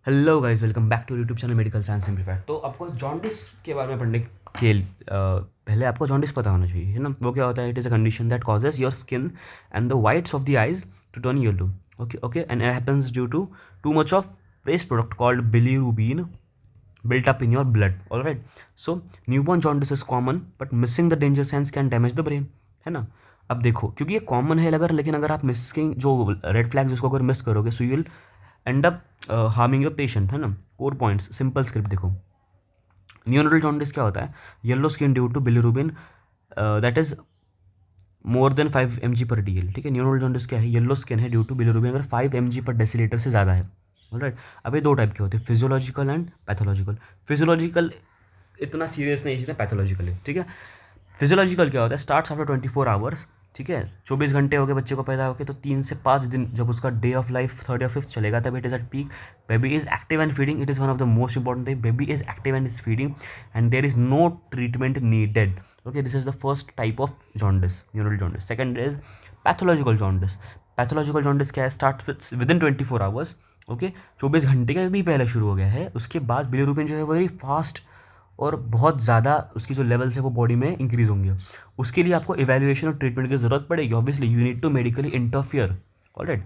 Hello guys, welcome back to YouTube channel medical science simplified. तो आपको jaundice के बारे में पढ़ने के पहले आपको जॉन्डिस पता होना चाहिए, है ना। वो क्या होता है? It is a condition that causes your skin and the whites of the eyes to turn yellow. Okay okay, and it happens due to too much of waste product called bilirubin built up in your blood. All right. So newborn jaundice is common, but missing the danger signs can damage the brain, है ना। अब देखो, क्योंकि ये common है, अगर लेकिन अगर आप मिसिंग जो रेड फ्लैग्स उसको अगर मिस करोगे, so you will and up harming your patient, है ना। कोर पॉइंट्स, सिंपल स्क्रिप्ट देखो। न्यूनोडल जॉन्डिस क्या होता है? Yellow skin due to bilirubin that is more than 5 mg/dl। ठीक है, न्यूनोडल जॉन्डिस क्या है? येलो स्किन है ड्यू टू बिलीरुबिन अगर 5 mg/dl से ज़्यादा है। राइट। अब ये दो टाइप के होते हैं, फिजियोलॉजिकल एंड पैथोलॉजिकल। फिजियोलॉजिकल इतना सीरियस नहीं, चीज़ें पैथोलॉजिकल है। ठीक है, फिजियोलॉजिकल क्या होता है? Starts after 24 hours. ठीक है, 24 घंटे हो गए बच्चे को पैदा होकर, तो 3 से 5 दिन जब उसका डे ऑफ लाइफ थर्ड या फिफ्थ चलेगा, तब it is at peak. Baby is active and feeding, it is one of the most important thing. Baby is active and is feeding and there is no treatment needed. Okay, this is the first type of jaundice, neural jaundice. Second is pathological jaundice. Pathological jaundice क्या है? Start with in 24 hours. Okay, 24 घंटे का भी पहले शुरू हो गया है। उसके बाद बिलीरुबिन जो है वेरी फास्ट और बहुत ज़्यादा उसकी जो लेवल्स है वो बॉडी में इंक्रीज़ होंगे। उसके लिए आपको इवैल्यूएशन और ट्रीटमेंट की ज़रूरत पड़ेगी। Obviously you need to medically interfere. Alright.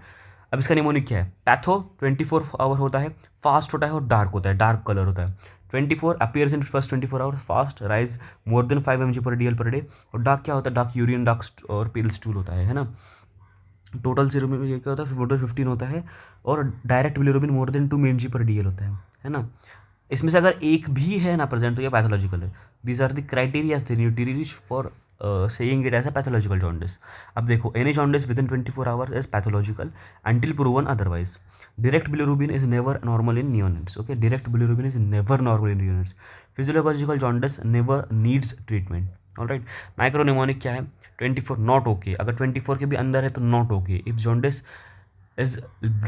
अब इसका निमोनिक क्या है? पैथो 24 आवर होता है, फास्ट होता है और डार्क होता है, डार्क कलर होता है। 24 appears in first 24 hour, fast, rise more than 5 mg/dl/day। और डार्क क्या होता है? डार्क यूरिन, डार्क और पेल स्टूल होता है ना। टोटल सीरम में ये क्या होता है? टोटल 15 होता है। और direct bilirubin more than 2 mg/dl होता है ना। इसमें से अगर एक भी है ना प्रेजेंट, तो ये पैथोलॉजिकल है। These are the criteria for saying it as a pathological jaundice. अब देखो, any jaundice with in 24 hours is pathological until proven otherwise. Direct bilirubin is never normal in neonates. Okay, direct bilirubin is never normal in neonates. Physiological jaundice never needs treatment. Alright. माइक्रोनिमोनिक क्या है? 24 not okay. अगर 24 के भी अंदर है तो not okay. If jaundice is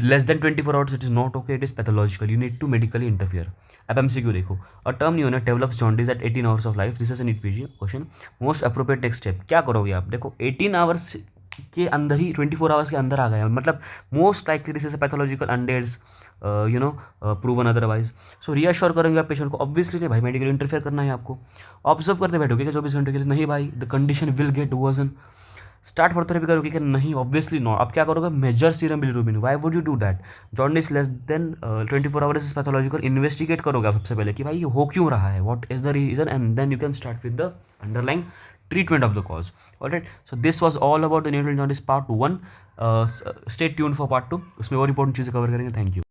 less than 24 hours, it is not okay, it is pathological, you need to medically interfere. अब MCQ देखो, a term unit develops jaundice at 18 hours of life, this is a NEET PG question. Most appropriate next step क्या करोगे आप? देखो, 18 hours के अंदर ही, 24 hours के अंदर आ गया, मतलब most likely this is a pathological until proven otherwise. So reassure करेंगे आप पेशेंट को? ऑब्वियसली नहीं भाई, मेडिकल इंटरफेयर करना है आपको। ऑब्जर्व करते बैठोगे क्या 24 घंटे के लिए? नहीं भाई, the condition will get worsen. Start for भी करोगे कि नहीं? Obviously no. अब क्या करोगे? Measure serum bilirubin. Why would you do that? Jaundice less than 24 hours is pathological. Investigate करोगे आप सबसे पहले कि भाई ये हो क्यों रहा है, what is the reason, and then you can start with the underlying treatment of the cause. All right, so this was all about the neonatal jaundice part 1. Stay tuned for part 2, उसमें और important चीज़ें cover करेंगे। Thank you.